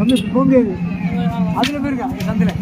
கம்மி போக முடியாது. அதில் போயிருக்கா சந்தில்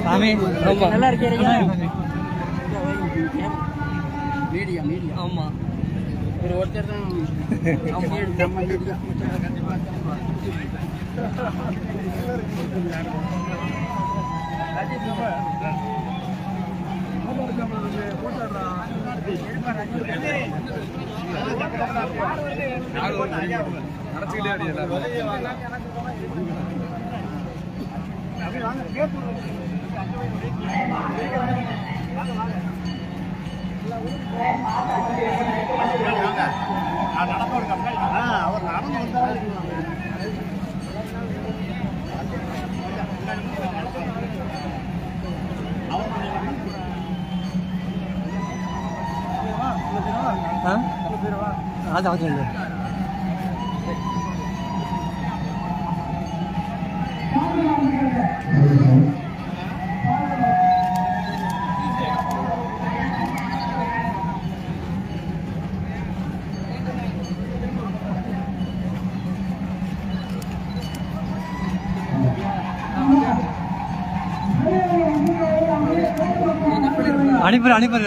சாமி நல்லா இருக்கீங்க. மீடியா மீடியா ஆமா ஒரு ஒருத்தர் தான் அவர் நடந்து வந்தார். அது அவசியம் இல்லை. அனுப்புறேன்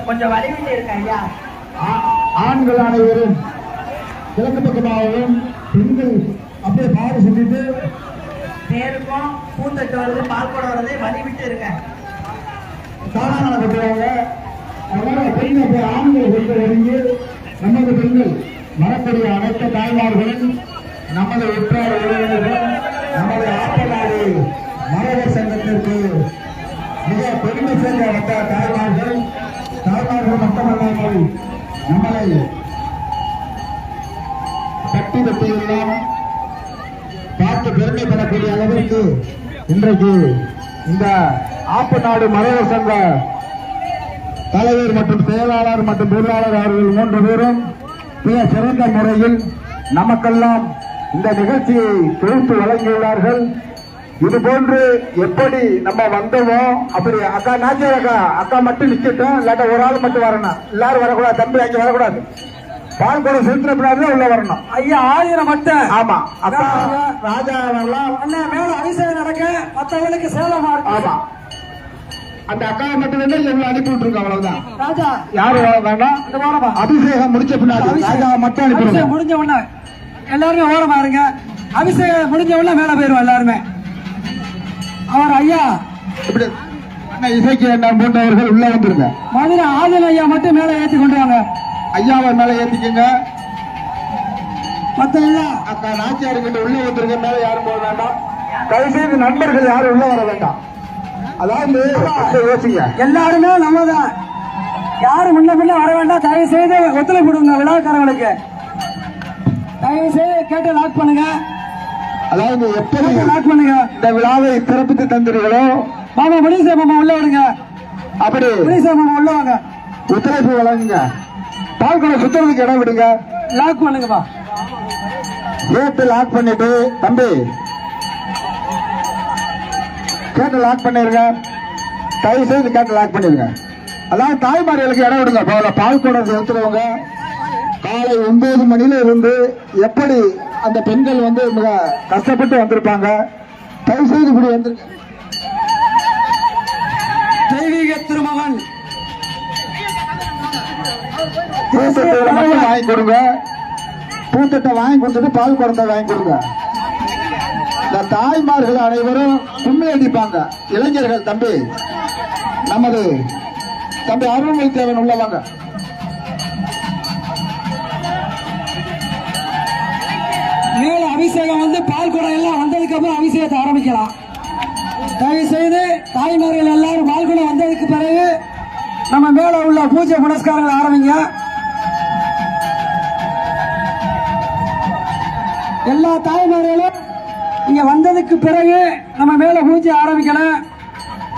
கொஞ்சம் வலிவிட்டு இருக்கேன் ஐயா. ஆண்கள் அனைவரும் கிழக்கு பக்கமாகவும் பெண்கள் அப்படியே பாடு செஞ்சுட்டு பேருக்கும் பூத்தட்டு வருது, பால் கூட வருது, வலிவிட்டு இருக்கேன். சாதாரண கட்டுவாங்க. அதனால பெண்கள் அப்படியே ஆண்கள் பெண்கள் இறங்கி நமது பெண்கள் வரக்கூடிய அனைத்து தாய்மார்களும் நமது உற்றார் உறவினர்கள் நமது ஆப்பநாடு மரவர் சங்கத்திற்கு மிக பெருமை சேர்ந்த வந்த தாய்மார்கள் மட்டுமல்லாமல் நம்மளை கட்டி கட்டியெல்லாம் பார்த்து பெருமைப்படக்கூடிய அளவிற்கு இன்றைக்கு இந்த ஆப்பநாடு மரவர் சங்க தலைவர் மற்றும் செயலாளர் மற்றும் பொருளாளர் அவர்கள் 3 பேரும் மிக சிறந்த முறையில் நமக்கெல்லாம் இந்த நிகழ்ச்சியை தொகுத்து வழங்கியுள்ளார்கள். இதுபோன்று எப்படி நம்ம வந்தோமோ அப்படி அக்கா நாச்சியார் அக்கா மட்டும் நிக்கட்டும், இல்லாட்ட ஒரு ஆள் மட்டும் வரணும், எல்லாரும் வரக்கூடாது, தம்பி அங்க வரக்கூடாது, பால் கூட செலுத்தினப்படாது உள்ள வரணும். ஐயா 1000 மட்டும். ஆமா அக்கா ராஜா வரலாம். அண்ணா மேல அபிஷேகம் நடக்க மத்தவங்களுக்கு சேலமா இருக்கு. ஆமா அந்த அக்காவை மட்டும் வந்து எங்களை அனுப்பி விட்டுருக்கோம், அவ்வளவுதான். ராஜா யாரு வேண்டாம், இந்த ஓரமா அபிஷேகம் முடிச்ச பின்னாடி ராஜாவை மட்டும் அனுப்பிடுங்க. முடிஞ்ச உடனே எல்லாருமே ஓரமா இருங்க. அபிஷேகம் முடிஞ்ச உடனே மேல போயிருவோம் எல்லாருமே. அவர் ஐயா இப்படி இசைக்கு என்ன போன்றவர்கள் உள்ள வந்துருங்க. மதுரை ஆதில் ஐயா மட்டும் மேல ஏற்றி கொண்டு வாங்க. ஐயாவை மேல ஏத்திக்கங்க. மத்த ஐயா அக்கா நாச்சியாரு கிட்ட உள்ள வந்துருங்க. மேல யாரும் போக வேண்டாம். தயவுசெய்து நண்பர்கள் யாரும் உள்ள வர வேண்டாம். அதாவது யோசிங்க, எல்லாருமே நம்ம தான், யாரும் முன்ன வர வேண்டாம். தயவு செய்து ஒத்துழைப்பு கொடுங்க விழாக்காரங்களுக்கு. தயவு செய்து கேட்டு லாக் பண்ணுங்க. அதாவது எப்படி லாக் பண்ணுங்க. இந்த விழாவை சிறப்பித்து தந்தீர்களோ மாமா முனிசா மாமா உள்ள விடுங்க. அப்படி முனிசா மாமா உள்ள வாங்க. ஒத்துழைப்பு வழங்குங்க. பால்குடை சுத்துறதுக்கு இடம் விடுங்க. லாக் பண்ணுங்கப்பா. கேட்டு லாக் பண்ணிட்டு தம்பி கேட்டு லாக் பண்ணிருங்க. தயவு செய்து கேட்டு லாக் பண்ணிருங்க. அதாவது தாய்மார்களுக்கு இடம் விடுங்க. பால் குடம் செலுத்துறவங்க காலை 9 மணில இருந்து எப்படி அந்த பெண்கள் வந்து மிக கஷ்டப்பட்டு வந்திருப்பாங்க. தயவு செய்து இப்படி வந்துருங்க. தெய்வீக திருமகன் பூத்தட்டை மட்டும் வாங்கி கொடுங்க. பூத்தட்டை வாங்கி கொடுத்துட்டு பால் குடத்தை வாங்கி கொடுங்க. இந்த தாய்மார்கள் அனைவரும் கும்மி அடிப்பாங்க. இளைஞர்கள் தம்பி, நமது தம்பி அருள்மொழி தேவன் உள்ளவாங்க. மேல அபிஷேகம் வந்து பால் குடம் எல்லாம் வந்ததுக்கு அப்புறம் அபிஷேகத்தை ஆரம்பிக்கலாம். தயவு செய்து தாய்மார்கள் எல்லாரும் பால் குடம் வந்ததுக்கு பிறகு நம்ம மேல உள்ள பூஜை புனஸ்காரங்கள் ஆரம்பிங்க. எல்லா தாய்மார்களும் இங்க வந்ததுக்கு பிறகு நம்ம மேல பூஜை ஆரம்பிக்கணும்.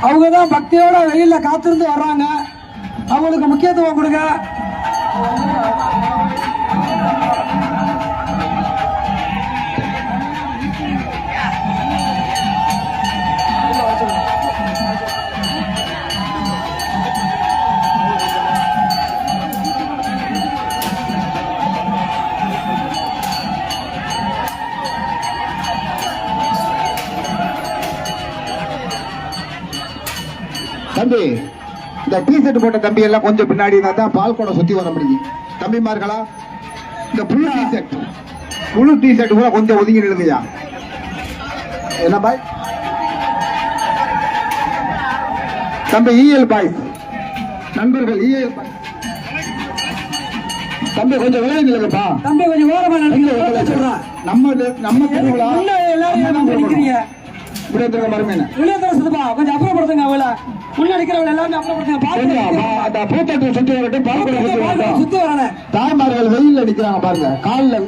அவங்க தான் பக்தியோட வெயில்ல காத்திருந்து வர்றாங்க, அவங்களுக்கு முக்கியத்துவம் கொடுங்க. தம்பி, இந்த டீ ஷர்ட் போட்ட தம்பி எல்லாம் கொஞ்சம் பின்னாடி இருந்தா தான் பால் கூட சுத்தி வர முடியும். தம்பிமார்களா, இந்த புழு டீ ஷர்ட் கூட கொஞ்சம் ஒதுங்கி நிறுங்கயா. என்ன பாய் தம்பி? இஎல் பாய் நண்பர்கள், இஎல் பாய் தம்பி கொஞ்சம் விலகி நில்லுங்கப்பா. தம்பி கொஞ்சம் ஓரமா சொல்றேன். நம்ம திருவிழா எல்லாரும் நிக்கிறீங்க. விடுதலை மருமையின கொஞ்சம் அப்புறப்படுத்துங்க. அவள முன்னடிக்கிறவங்க எல்லாரும் அப்புறப்படுத்துங்க. பூத்தட்டு சுத்தி வரட்டும், பால் சுத்தி வரணும். தாய்மார்கள் வெயில் அடிக்கிறாங்க பாருங்க, காலில்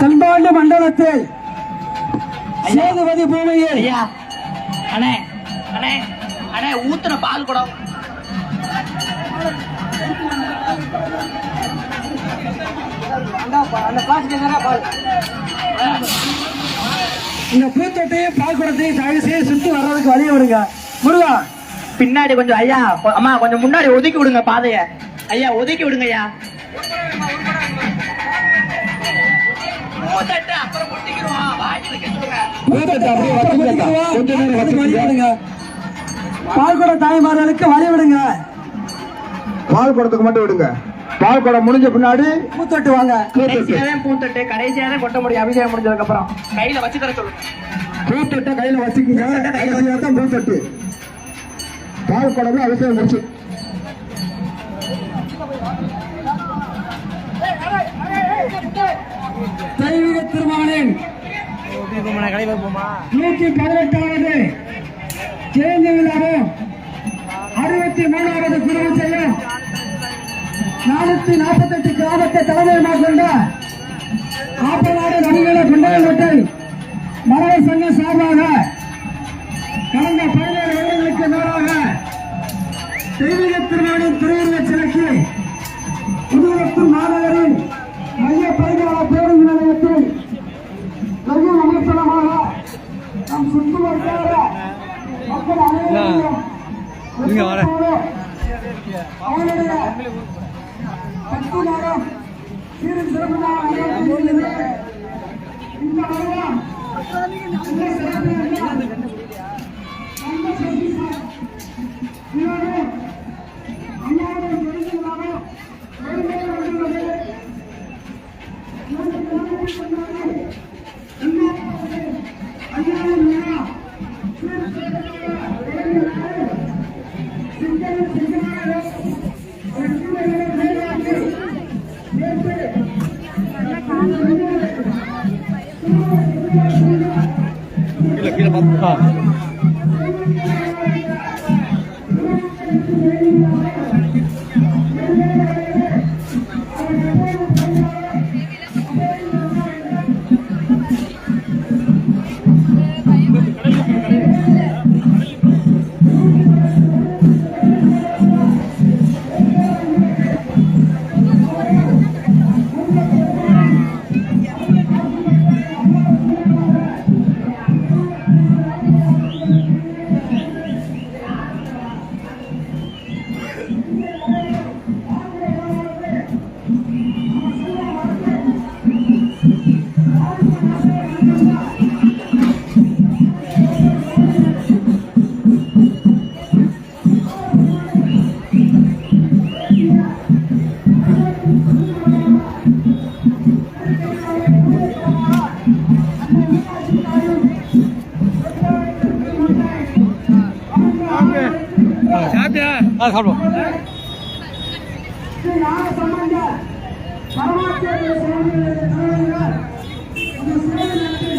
தென்பாண்டு மண்டலத்தில் சேதுபதி பூமியில் அண்ணே அண்ணே அண்ணே ஊத்துன பால் குடம். இந்த பூத்தொட்டையும் பால் குடத்தையும் தயவு செய்து சுத்தி வர்றதுக்கு வழிய விடுங்க. முருகா, பின்னாடி கொஞ்சம் ஐயா, அம்மா கொஞ்சம் முன்னாடி ஒதுக்கி விடுங்க பாதைய. ஐயா ஒதுக்கி விடுங்க ஐயா. பால் குட தாய்மார்களுக்கு வழி விடுங்க. பால் குடத்துக்கு மட்டும் விடுங்க. பால் குடம் முடிஞ்ச பின்னாடி பூத்தொட்டு வாங்க. பூத்தொட்டு கடைசியாக கொட்ட முடியும். அபிஷேகம் முடிஞ்சதுக்கு அப்புறம் கையில வச்சு தர சொல்லுங்க. பூத்தொட்டை கையில வச்சுக்கீங்க. பூத்தொட்டு பால் குடம் அபிஷேகம் முடிச்சு தெய்வீக திருமகனின் 118வது ஜெயந்தி விழாவும் 63வது குருவு செய்யும் 448 கிராமத்தை தலைமையமாக கொண்ட ஆப்பநாடு நடுநிலை குண்டலங்கோட்டை மரவர் சங்கம் சார்பாக கடந்த 17 வருடங்களுக்கு மேலாக தெய்வீக திருமகனின் திருவுருவச் சிலைக்கு புதுவரத்தூர் மாநகரின் மைய பரிமாண பேருந்து நிலையத்தில் வெகு விமர்சனமாக நம் சுற்று வட்டார மக்கள் அனைவரையும் அவனுடைய 10 நாளும் சீரும் சிறப்புமாக நடைபெறுகிறது. இந்த வருடம் இந்த சிறப்பு ஸ்ரீ ஞான சம்பந்தர் பரமாச்சாரிய சுவாமிகளுடைய தலைவர்கள் இந்த சேவை நடத்தி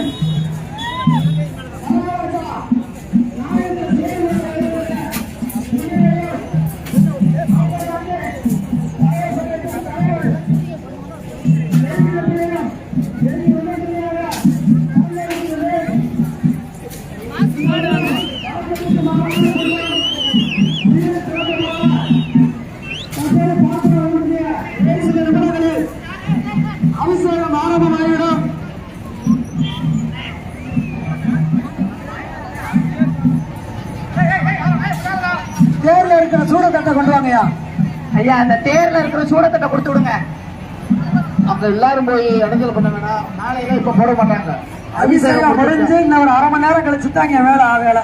அபிஷேகம் ஆரம்பமாகிவிடும். தேர்ல இருக்கிற சூடத்தட்டை கொண்டு வாங்கய்யா. ஐயா அந்த தேர்ல இருக்கிற சூடத்தட்டை கொடுத்து விடுங்க. அங்க எல்லாரும் போய் இடத்துல பண்ண வேணாம். நாளையில இப்ப போட மாட்டாங்க. அபிஷேகம் முடிஞ்சு இன்னும் ஒரு அரை மணி நேரம் கழிச்சு தாங்க வேலை வேலை.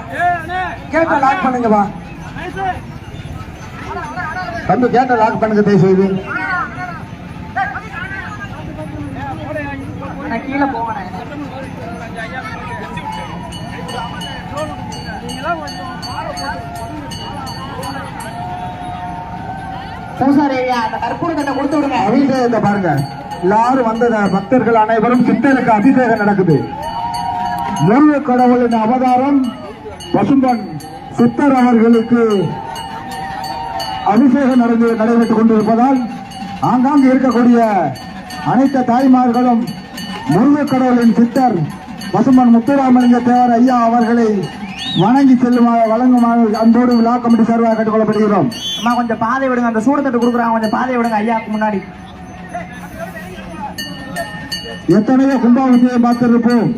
கேட்ட லாக் பண்ணுங்கப்பா. தம்பி கேட்ட லாக் பண்ணுங்க தயவு செய்து. நான் கீழே போவேன். பூசாரி ஐயா அந்த கற்பூர தட்டை கொடுத்து விடுங்க. அபிஷேகத்தை பாருங்க. எல்லாரும் வந்த பக்தர்கள் அனைவரும் சித்தருக்கு அபிஷேகம் நடக்குது. முருக கடவுளின் அவதாரம் பசும்பன் சித்தர் அவர்களுக்கு அபிஷேகம் நடைபெற்றுக் கொண்டிருப்பதால் ஆங்காங்கு இருக்கக்கூடிய அனைத்து தாய்மார்களும் முருக கடவுளின் சித்தர் பசும்பன் முத்துராமலிங்க தேவர் ஐயா அவர்களை வணங்கி வழங்குமாறு அன்போடு விழா கமிட்டி சார்பாக கேட்டுக்கொள்ளப்படுகிறோம். அம்மா கொஞ்சம் பாதை விடுங்க. அந்த சூடத்தட்டு கொடுக்குறாங்க, கொஞ்சம் பாதை விடுங்க ஐயாவுக்கு முன்னாடி. எத்தனையோ கும்பாபிஷேகம் பார்த்திருப்போம்.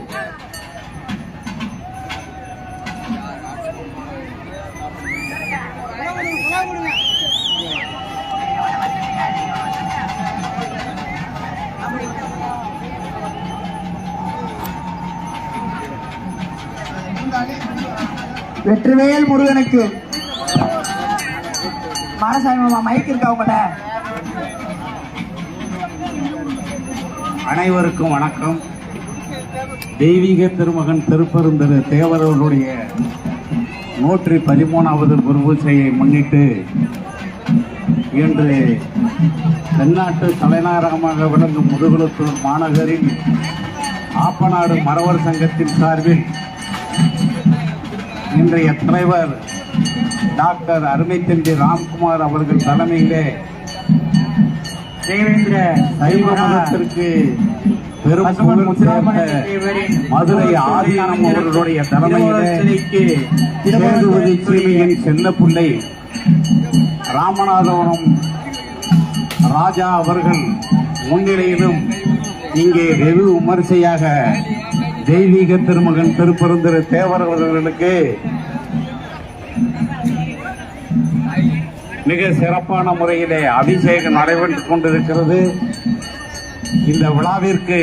வெற்றிவேல் முருகனுக்கு. மாரசாமி மாமா மைக் இருக்கா உங்கள்கிட்ட? அனைவருக்கும் வணக்கம். தெய்வீக திருமகன் திருப்பெருந்திரு தேவரவருடைய 113வது குருபூசையை முன்னிட்டு இன்று தென்னாட்டு தலைநகரமாக விளங்கும் முதுகுளத்தூர் மாநகரில் ஆப்பநாடு மறவர் சங்கத்தின் சார்பில் இன்றைய தலைவர் டாக்டர் அருமைத்தம்பி ராம்குமார் அவர்கள் தலைமையிலே தேவேந்திர சைவ மதத்திற்கு பெரும் புகழ் சேர்ந்த மதுரை ஆதீனம் அவர்களுடைய தலைமையிலே சேதுபதி சீமையின் செல்லப்பிள்ளை ராமநாதபுரம் ராஜா அவர்கள் முன்னிலையிலும் இங்கே வெகு விமர்சையாக தெய்வீக திருமகன் திருப்பெருந்திரு தேவர் அவர்களுக்கு மிக சிறப்பான முறையிலே அபிஷேகம் நடைபெற்றுக் கொண்டிருக்கிறது. இந்த விழாவிற்கு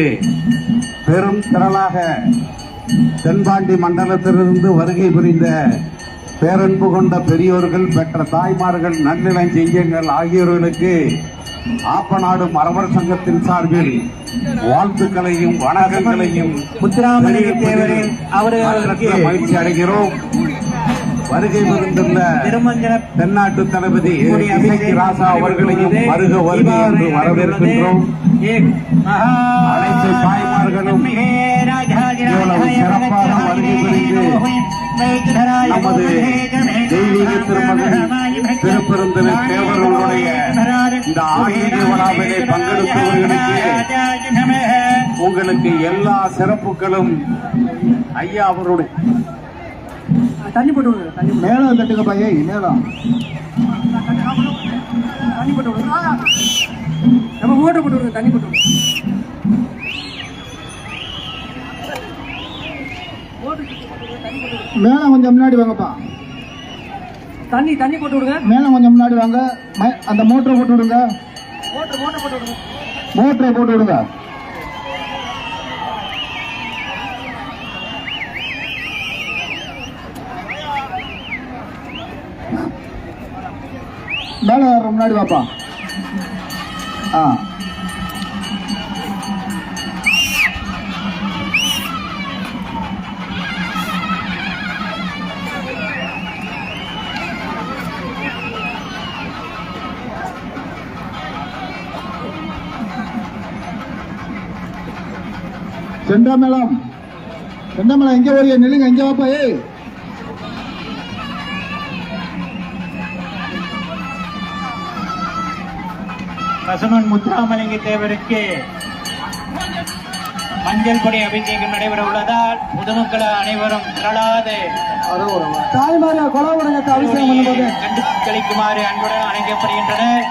பெரும் திரளாக தென்பாண்டி மண்டலத்திலிருந்து வருகை புரிந்த பேரன்பு கொண்ட பெரியோர்கள், பெற்ற தாய்மார்கள், நன்னிலஞ்செய்யங்கள் ஆகியோர்களுக்கு ஆப்பநாடு மறவர் சங்கத்தின் சார்பில் வாழ்த்துக்களையும் வணக்கங்களையும் முத்துராமலிங்க தேவரின் அவர்களுக்கு மகிழ்ச்சி அடைகிறோம். வருகை புரிந்துள்ள தென்னாட்டு தளபதி ராசா அவர்களையும் வருக வருகை என்று வரவேற்கின்றோம். அனைத்து தாய்மார்களும் இவ்வளவு சிறப்பாக வருகை புரிந்து நமது தெய்வீக திருமகன் திருப்பெருந்திரு தேவர்களுடைய இந்த ஆன்மீக விழாவிலே பங்கெடுத்தவர்களுக்கு உங்களுக்கு எல்லா சிறப்புகளும் ஐயா அவருடைய தண்ணி போட்டு விடுங்க. தண்ணி மேலம் தட்டுங்க பையே, மேலம் தண்ணி போட்டு விடுங்க. நம்ம ஓட்ட போட்டு விடுங்க. தண்ணி போட்டு விடுங்க. மேலம் கொஞ்சம் முன்னாடி வாங்கப்பா. தண்ணி போட்டு விடுங்க. மேலம் கொஞ்சம் முன்னாடி வாங்க. அந்த மோட்டரை போட்டு விடுங்க. மோட்டர் போட்டு விடுங்க. மோட்டரை போட்டு விடுங்க. மேல முன்னாடி வாப்பா. செண்டமேளம் எங்க ஒரு நில்லுங்க, எங்க வாப்பா. ஏய் பசுமன் முத்துராமலிங்க தேவருக்கு மஞ்சள் கொடி அபிஷேகம் நடைபெற உள்ளதால் பொதுமக்கள் அனைவரும் திரளாது தாய்மார்கள் கொலவுடனத்தை அபிஷேகம் பண்ணும்போது கண்டு கழிக்குமாறு அன்புடன் அழைக்கப்படுகின்றனர்.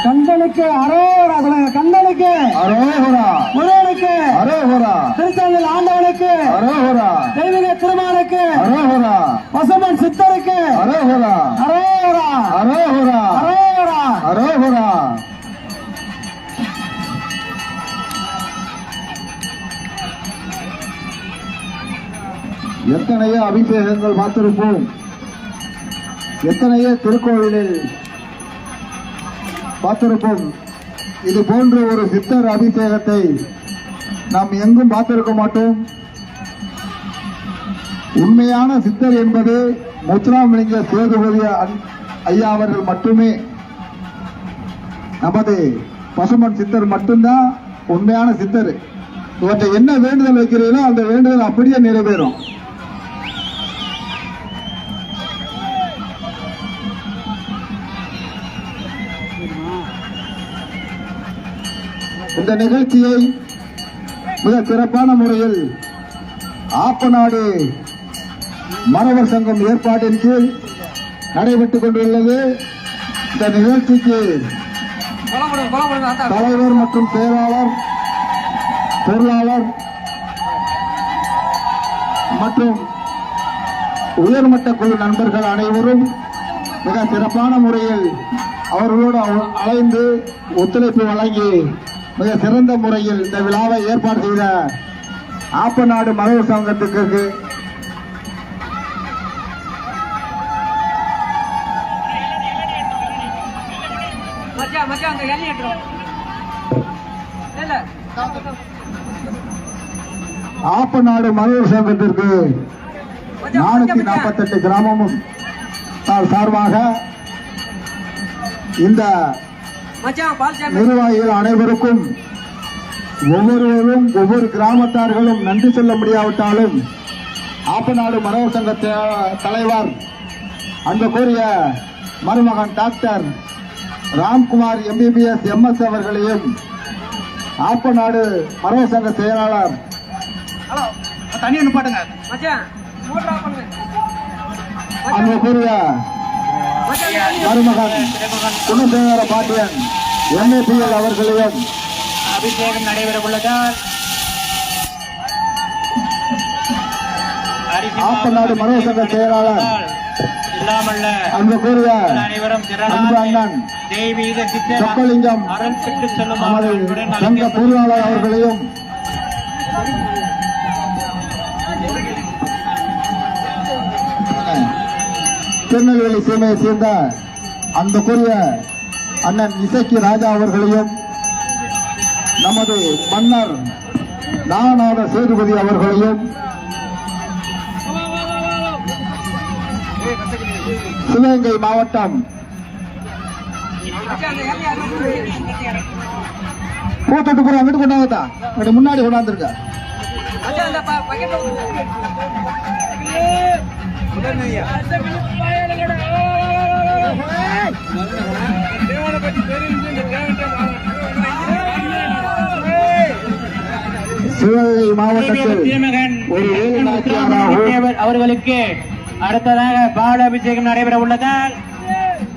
கண்டனுக்கு அரோகரா சொல்லுங்க. கண்டனுக்கு அரோகரா, முருகனுக்கு அரோகரா, திருச்செந்தூர் ஆண்டவனுக்கு அரோகரா, தெய்வீக திருமாலுக்கு அரோகரா, பசுமன் சித்தருக்கு அரோகரா, அரோகரா அரோகரா, அரோகரா. அரோகரா. எத்தனையோ அபிஷேகங்கள் பார்த்திருப்போம், எத்தனையோ திருக்கோவிலில் பார்த்திருப்போம். இது போன்ற ஒரு சித்தர் அபிஷேகத்தை நாம் எங்கும் பார்த்திருக்க மாட்டோம். உண்மையான சித்தர் என்பது முத்துராமலிங்க சேதுபதி ஐயா அவர்கள் மட்டுமே. நமது பசுமன் சித்தர் மட்டும்தான் உண்மையான சித்தர். இவற்றை என்ன வேண்டுதல் வைக்கிறீங்களோ அந்த வேண்டுதல் அப்படியே நிறைவேறும். இந்த நிகழ்ச்சியை மிக சிறப்பான முறையில் ஆப்பநாடு மறவர் சங்கம் ஏற்பாட்டின் கீழ் நடைபெற்றுக் கொண்டுள்ளது. இந்த நிகழ்ச்சிக்கு தலைவர் மற்றும் செயலாளர், பொருளாளர் மற்றும் உயர்மட்ட குழு நண்பர்கள் அனைவரும் மிக சிறப்பான முறையில் அவர்களோடு அழைந்து ஒத்துழைப்பு வழங்கி மிக சிறந்த முறையில் இந்த விழாவை ஏற்பாடு செய்த ஆப்பநாடு மறவர் சங்கத்துக்கு ஆப்பநாடு மறவர் சங்கத்திற்கு 448 கிராமமும் சார்பாக இந்த நிர்வாகிகள் அனைவருக்கும் ஒவ்வொருவரும் ஒவ்வொரு கிராமத்தார்களும் நன்றி சொல்ல முடியாவிட்டாலும் ஆப்பநாடு மறவர் சங்க தலைவர் அன்புக்குரிய மருமகன் டாக்டர் ராம்குமார் MBBS MS அவர்களையும் ஆப்பநாடு மறவர் சங்க செயலாளர் அன்புக்குரிய மருமகன் குணசேகர பாண்டியன் MAPL அவர்களையும் அபிஷேகம் நடைபெற உள்ளதால் ஆப்பநாடு மறவர் சங்க செயலாளர் இல்லாமல்ல அன்புக்குரிய அனைவரும் அன்பு அண்ணன் தெய்வீக சித்தர் சொக்கலிங்கம் அருள் பெற்று செல்லும் நமது சங்க பொருளாளர் அவர்களையும் திருநெல்வேலி சீமையை சேர்ந்த அன்புக்குரிய அண்ணன் இசக்கி ராஜா அவர்களையும் நமது மன்னர் நாகநாத சேதுபதி அவர்களையும் சிவகங்கை மாவட்டம் பூத்தொட்டுப்புறம் அங்கிட்டு கொண்டாங்கத்தா அங்கிட்டு முன்னாடி கொண்டாந்துருக்க சிவகங்கை மாவட்டத்தில் ஒரு ஏழு நாச்சியாராகவும் அவர்களுக்கு அடுத்ததாக பால் அபிஷேகம் நடைபெற உள்ளதால்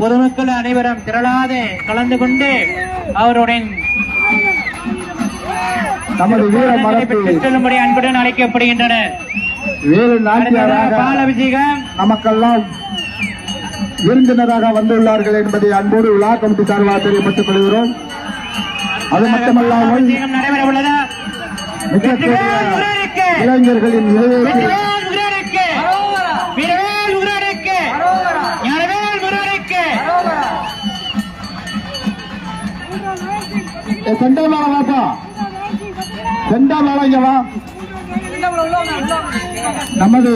பொதுமக்கள் அனைவரும் திரளாது கலந்து கொண்டு அவருடன் நமது வீர மரத்தில் செல்லும்படி அன்புடன் அழைக்கப்படுகின்றனர். வேறு நாட்டியாராக பால் அபிஷேகம் நமக்கெல்லாம் விருந்தினராக வந்துள்ளார்கள் என்பதை அன்போடு விழா கமிட்டி சார்பாக தெரியப்பட்டுக் கொள்கிறோம். அது மட்டுமல்லாமல் அபிஷேகம் நடைபெற உள்ளதா மிகப்பெரிய இளைஞர்களின் நிறைவேற்றி சென்டர்மான வாப்பா செண்டாமலைங்கவா நமது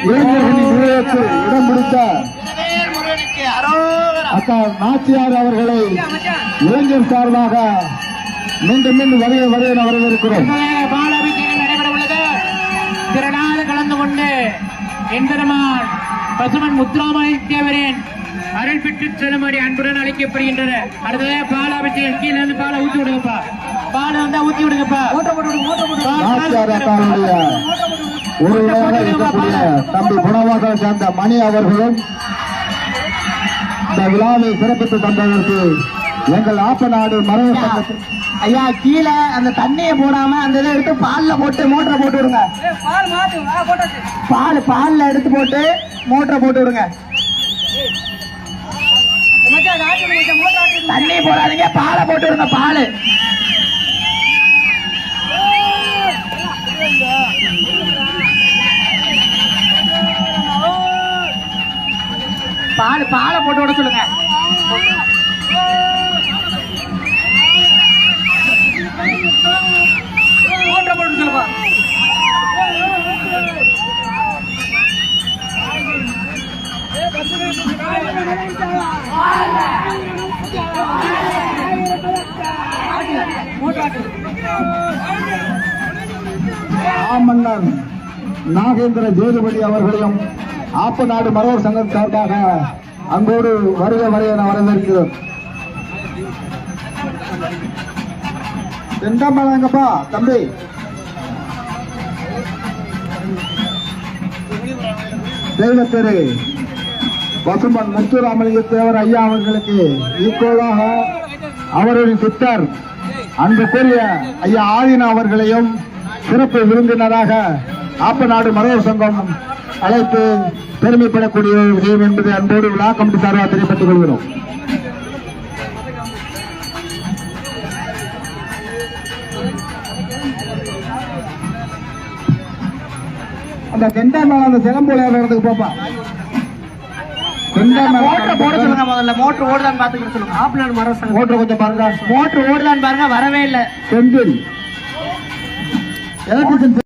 இளைஞர்களின் விளையாட்டு இடம் பிடித்த அக்கா நாச்சியார் அவர்களை இளைஞர் சார்பாக மீண்டும் வருகை வரவேற்கிறோம். பாலாபிஷேகம் நடைபெற உள்ளது. திரளாக கலந்து கொண்டு எம்பெருமான் பசுமன் முத்துராமலிங்கத்தேவரின் அருள் பெற்று செல்லும்படி அன்புடன் அழைக்கப்படுகின்றனர். அடுத்ததாக பாலாபிஷேகம் கீழே இருந்து பாலை ஊற்றி விடுங்கப்பா. பால் வந்தா ஊற்றி விடுங்கப்பா. நாச்சியார் அக்காவுடைய உறவினராக இருக்கக்கூடிய தம்பி குணவாக சேர்ந்த மணி அவர்களும் இந்த விழாவை சிறப்பித்து தந்ததற்கு எங்கள் ஆப்பநாடு மரபு சங்கத்தில் ஐயா கீழே அந்த தண்ணியை போடாம அந்த இதை எடுத்து பால்ல போட்டு மோட்டரை போட்டு விடுங்க. பால்ல எடுத்து போட்டு மோட்டரை போட்டு விடுங்க. தண்ணி போடாதீங்க, பாலை போட்டு விடுங்க. பாலை போட்டு விட சொல்லுங்க. ஆமன்னன் நாகேந்திர ஜோதிபதி அவர்களையும் ஆப்பநாடு மரவர் சங்கம் சார்பாக அங்கோடு வருக என வரவேற்கிறோம். செண்டாமலங்கப்பா தம்பி. தெய்வத்திரு பசுமன் முத்துராமலிங்கத்தேவர் ஐயா அவர்களுக்கு ஈக்குவலாக அவரின் சித்தர் அன்புக்குரிய ஐயா ஆதினா அவர்களையும் சிறப்பு விருந்தினராக ஆப்பநாடு மரவர் சங்கம் அழைத்து பெருமைப்படக்கூடிய விஷயம் என்பதை அன்போடு விழா கமிட்டி சார்பாக தெரியப்பட்டுக் கொள்கிறோம். அந்த கெண்டா மேல அந்த சிலம்போல இடத்துக்கு போப்பா. மோட்டர் போட சொல்லுங்க. முதல்ல மோட்டர் ஓடுதான்னு பாத்துக்கிட்டு சொல்லுங்க. ஆப்பநாடு மரவர் சங்கம் மோட்டர் கொஞ்சம் பாருங்க. மோட்டர் ஓடுதான்னு பாருங்க. வரவே இல்லை. செந்தில் எலக்ட்ரிஷியன்